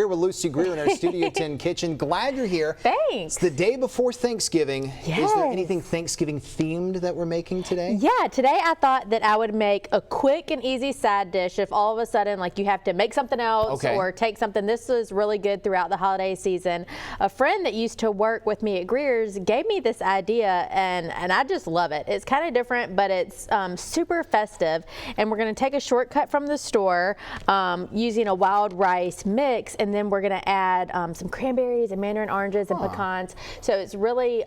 Here with Lucy Greer in our Studio 10 kitchen. Glad you're here. Thanks. It's the day before Thanksgiving. Yes. Is there anything Thanksgiving themed that we're making today? Yeah, today I thought that I would make a quick and easy side dish if all of a sudden like you have to make something else or take something. This is really good throughout the holiday season. A friend that used to work with me at Greer's gave me this idea and I just love it. It's kind of different, but it's super festive, and we're going to take a shortcut from the store using a wild rice mix, and then we're going to add some cranberries and mandarin oranges and pecans. So it's really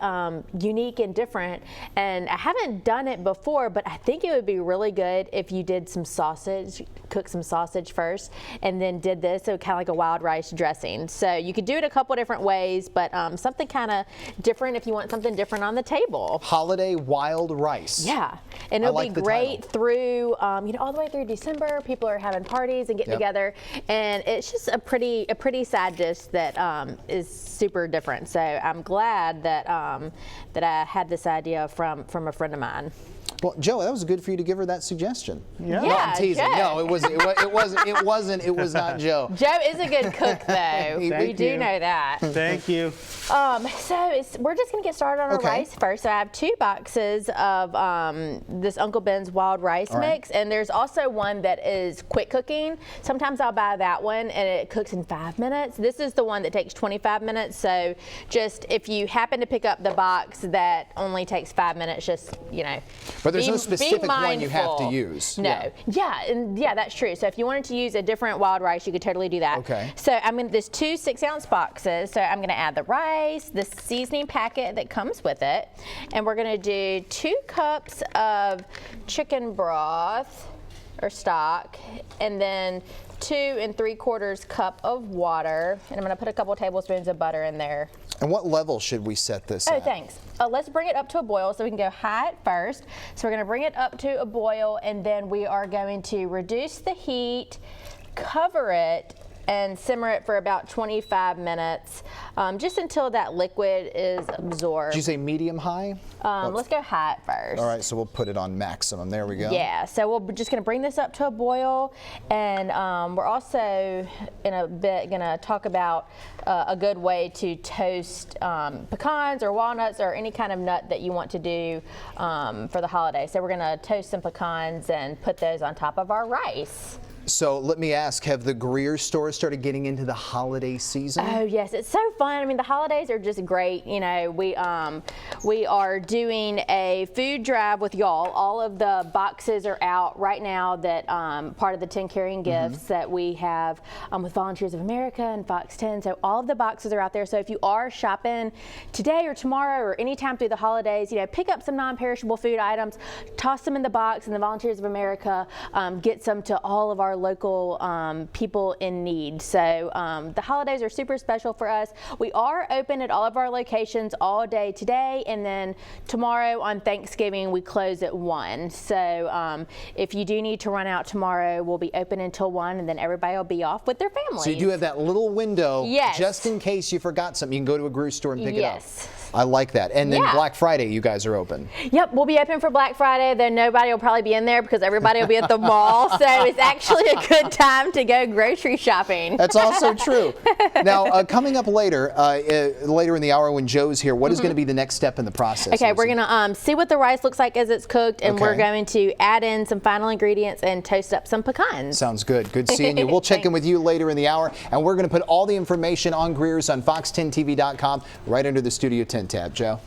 unique and different, and I haven't done it before, but I think it would be really good if you did some sausage, cook some sausage first, and then did this, so kind of like a wild rice dressing. So you could do it a couple different ways, but something kind of different if you want something different on the table. Holiday wild rice. Yeah, and it'll be great through, you know, all the way through December. People are having parties and getting together, and it's just a pretty side dish that is super different. So I'm glad that that I had this idea from a friend of mine. Well, Joe, that was good for you to give her that suggestion. Yeah, no, I'm teasing. Joe. No, it was not Joe. Joe is a good cook, though. We do know that. Thank you. So we're just gonna get started on our rice first. So I have 2 boxes of this Uncle Ben's wild rice mix, and there's also one that is quick cooking. Sometimes I'll buy that one, and it cooks in 5 minutes. This is the one that takes 25 minutes. So just if you happen to pick up the box that only takes 5 minutes, just But there's no specific one you have to use. No. Yeah, that's true. So if you wanted to use a different wild rice, you could totally do that. Okay. So there's 2 6-ounce boxes. So I'm going to add the rice, the seasoning packet that comes with it, and we're going to do 2 cups of chicken broth or stock, and then 2 3/4 cup of water, and I'm going to put a couple tablespoons of butter in there. And what level should we set this at? Oh, thanks. Let's bring it up to a boil, so we can go high at first. So we're going to bring it up to a boil, and then we are going to reduce the heat, cover it, and simmer it for about 25 minutes, just until that liquid is absorbed. Did you say medium high? Let's go high at first. All right, so we'll put it on maximum. There we go. Yeah, so we're just going to bring this up to a boil, and we're also in a bit going to talk about a good way to toast pecans or walnuts or any kind of nut that you want to do for the holiday. So we're going to toast some pecans and put those on top of our rice. So let me ask, have the Greer stores started getting into the holiday season? Oh yes, it's so fun. I mean, the holidays are just great. You know, we are doing a food drive with y'all. All of the boxes are out right now that part of the 10 carrying gifts that we have with Volunteers of America and Fox 10. So all of the boxes are out there. So if you are shopping today or tomorrow or anytime through the holidays, pick up some non-perishable food items, toss them in the box, and the Volunteers of America gets them to all of our local people in need. So the holidays are super special for us. We are open at all of our locations all day today, and then tomorrow on Thanksgiving we close at 1. So if you do need to run out tomorrow, we'll be open until 1, and then everybody will be off with their families. So you do have that little window, yes, just in case you forgot something. You can go to a Greer store and pick it up. Yes. I like that. And then Black Friday, you guys are open. Yep, we'll be open for Black Friday, though nobody will probably be in there because everybody will be at the mall. So it's actually a good time to go grocery shopping. That's also true. Now, coming up later in the hour when Joe's here, what is going to be the next step in the process? Okay, we're going to see what the rice looks like as it's cooked, and we're going to add in some final ingredients and toast up some pecans. Sounds good. Good seeing you. We'll check in with you later in the hour, and we're going to put all the information on Greer's on fox10tv.com right under the Studio 10 tab. Joe?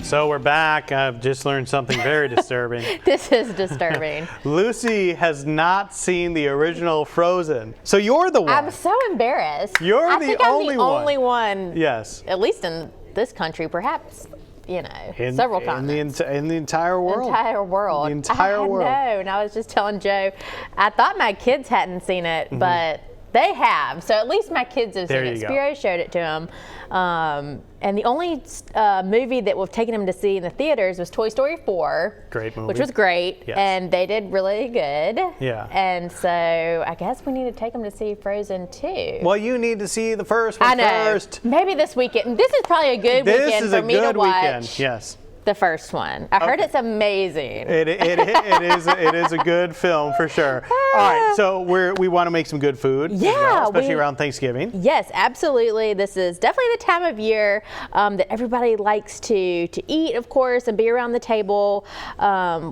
So we're back. I've just learned something very disturbing. This is disturbing. Lucy has not seen the original Frozen. So you're the one. I'm so embarrassed. You're I the think only I'm the only one. Yes. At least in this country, perhaps, several continents. In the entire world. Entire world. The entire world. I know, and I was just telling Joe, I thought my kids hadn't seen it, but they have. So at least my kids have seen it. Spiro showed it to them. And the only movie that we've taken them to see in the theaters was Toy Story 4. Great movie. Which was great. Yes. And they did really good. Yeah. And so I guess we need to take them to see Frozen 2. Well, you need to see the first one I know. first. Maybe this weekend. This is probably a good weekend for me to watch. Yes. the first one. I heard it's amazing. It is a good film for sure. All right, so we want to make some good food, as well, especially around Thanksgiving. Yes, absolutely. This is definitely the time of year that everybody likes to eat, of course, and be around the table,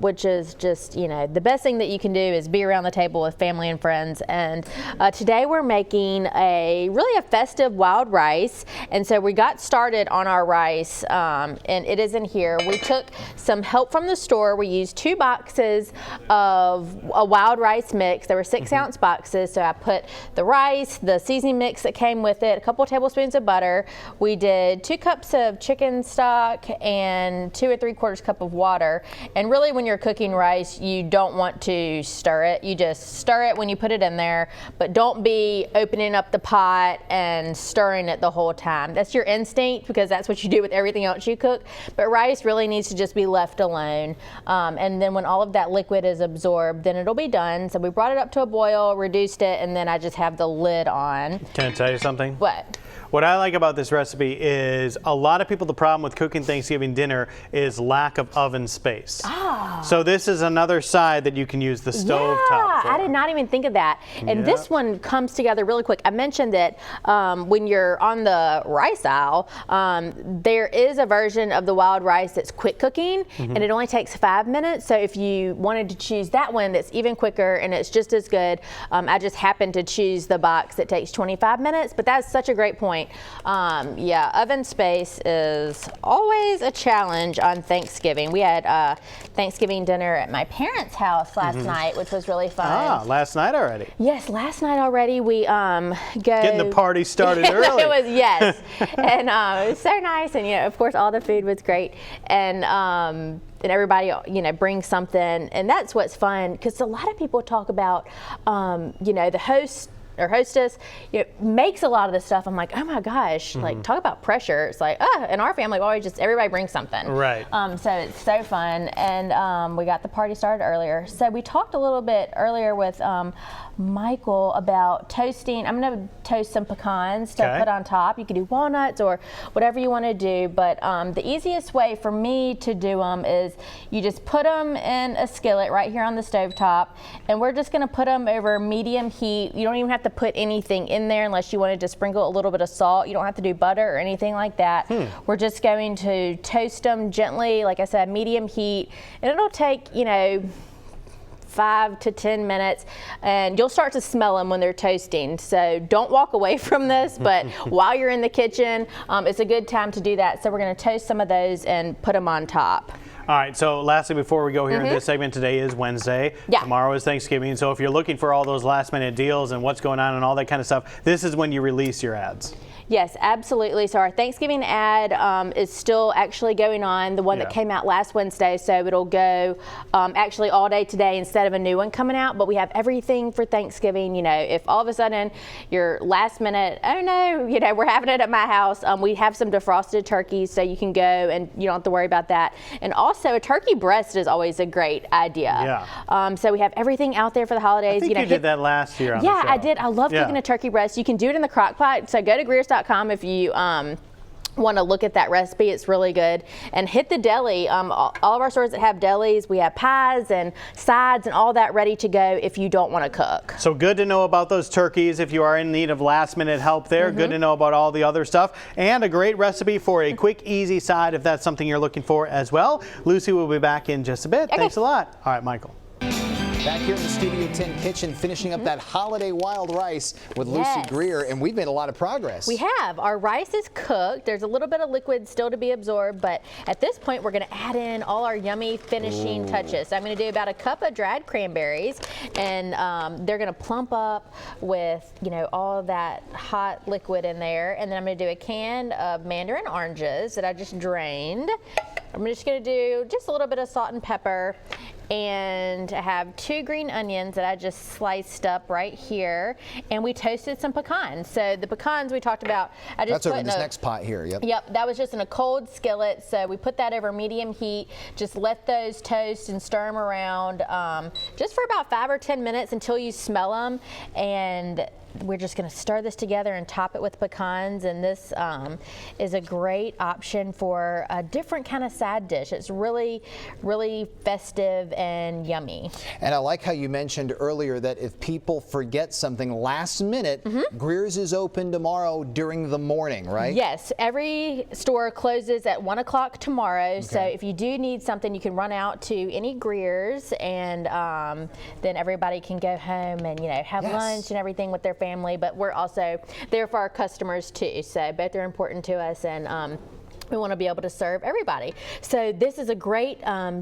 which is just, you know, the best thing that you can do is be around the table with family and friends. And today we're making really a festive wild rice, and so we got started on our rice, and it is in here. We took some help from the store. We used 2 boxes of a wild rice mix. There were 6-ounce boxes, so I put the rice, the seasoning mix that came with it, a couple tablespoons of butter. We did 2 cups of chicken stock and 2 3/4 cup of water. And really, when you're cooking rice, you don't want to stir it. You just stir it when you put it in there, but don't be opening up the pot and stirring it the whole time. That's your instinct, because that's what you do with everything else you cook. But rice really needs to just be left alone. And then when all of that liquid is absorbed, then it'll be done. So we brought it up to a boil, reduced it, and then I just have the lid on. Can I tell you something? What? What I like about this recipe is a lot of people, the problem with cooking Thanksgiving dinner is lack of oven space. So this is another side that you can use the stove top for. I did not even think of that. And this one comes together really quick. I mentioned that when you're on the rice aisle, there is a version of the wild rice that's quick cooking, and it only takes 5 minutes. So if you wanted to choose that one, that's even quicker and it's just as good. I just happened to choose the box that takes 25 minutes, but that's such a great point. Yeah, oven space is always a challenge on Thanksgiving. We had Thanksgiving dinner at my parents' house last night, which was really fun. Ah, last night already. Yes, last night already. We getting the party started early. It was, yes, and it was so nice, and you know, of course, all the food was great, and everybody, you know, brings something, and that's what's fun, because a lot of people talk about, you know, the host or hostess, you know, makes a lot of this stuff. I'm like, oh my gosh, like talk about pressure. It's like, in our family, we always just, everybody brings something. Right. So it's so fun. And we got the party started earlier. So we talked a little bit earlier with Michael about toasting. I'm going to toast some pecans to put on top. You could do walnuts or whatever you want to do. But the easiest way for me to do them is you just put them in a skillet right here on the stove top. And we're just going to put them over medium heat. You don't even have to put anything in there unless you wanted to sprinkle a little bit of salt. You don't have to do butter or anything like that. We're just going to toast them gently, like I said, medium heat, and it'll take, you know, 5 to 10 minutes, and you'll start to smell them when they're toasting. So don't walk away from this, but while you're in the kitchen, it's a good time to do that. So we're going to toast some of those and put them on top. All right, so lastly, before we go here in this segment, today is Wednesday. Yeah. Tomorrow is Thanksgiving. So if you're looking for all those last minute deals and what's going on and all that kind of stuff, this is when you release your ads. Yes, absolutely. So our Thanksgiving ad is still actually going on, the one that came out last Wednesday. So it'll go actually all day today instead of a new one coming out. But we have everything for Thanksgiving. You know, if all of a sudden you're last minute, oh no, you know, we're having it at my house. We have some defrosted turkeys, so you can go and you don't have to worry about that. And also a turkey breast is always a great idea. Yeah. So we have everything out there for the holidays. I think you did that last year on the show. I did. I love cooking a turkey breast. You can do it in the crock pot. So go to Greer.com if you want to look at that recipe. It's really good. And hit the deli. All of our stores that have delis, we have pies and sides and all that ready to go if you don't want to cook. So good to know about those turkeys if you are in need of last minute help there. Good to know about all the other stuff. And a great recipe for a quick, easy side if that's something you're looking for as well. Lucy will be back in just a bit. Thanks a lot. All right, Michael. Back here in the Studio 10 kitchen, finishing up that holiday wild rice with Lucy Greer, and we've made a lot of progress. We have. Our rice is cooked. There's a little bit of liquid still to be absorbed, but at this point we're going to add in all our yummy finishing touches. So I'm going to do about a cup of dried cranberries, and they're going to plump up with, you know, all of that hot liquid in there. And then I'm going to do a can of mandarin oranges that I just drained. I'm just going to do just a little bit of salt and pepper. And I have 2 green onions that I just sliced up right here, and we toasted some pecans. So the pecans we talked about, I just That's over in this next pot here. Yep, that was just in a cold skillet. So we put that over medium heat. Just let those toast and stir them around just for about 5 or 10 minutes until you smell them. And we're just going to stir this together and top it with pecans, and this is a great option for a different kind of side dish. It's really, really festive and yummy. And I like how you mentioned earlier that if people forget something last minute, Greer's is open tomorrow during the morning, right? Yes, every store closes at 1 o'clock tomorrow. So if you do need something, you can run out to any Greer's, and then everybody can go home and have lunch and everything with their family. But we're also there for our customers too. So both are important to us, and we want to be able to serve everybody. So this is a great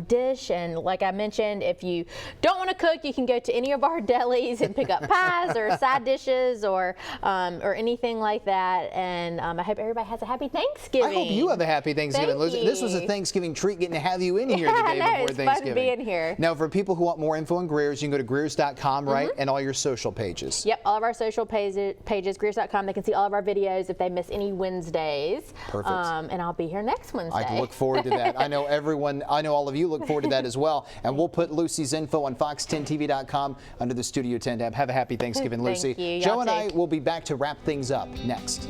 dish, and like I mentioned, if you don't want to cook, you can go to any of our delis and pick up pies or side dishes or anything like that. And I hope everybody has a happy Thanksgiving. I hope you have a happy Thanksgiving, Lucy. This was a Thanksgiving treat getting to have you in here the day before it's Thanksgiving. Fun being here. Now, for people who want more info on Greer's, you can go to Greers.com, right? And all your social pages. Yep, all of our social pages, Greers.com. They can see all of our videos if they miss any Wednesdays. Perfect. And I'll be here next Wednesday. I look forward to that. I know all of you look forward to that as well. And we'll put Lucy's info on fox10tv.com under the Studio 10 tab. Have a happy Thanksgiving, Lucy. Thank you. Joe and I will be back to wrap things up next.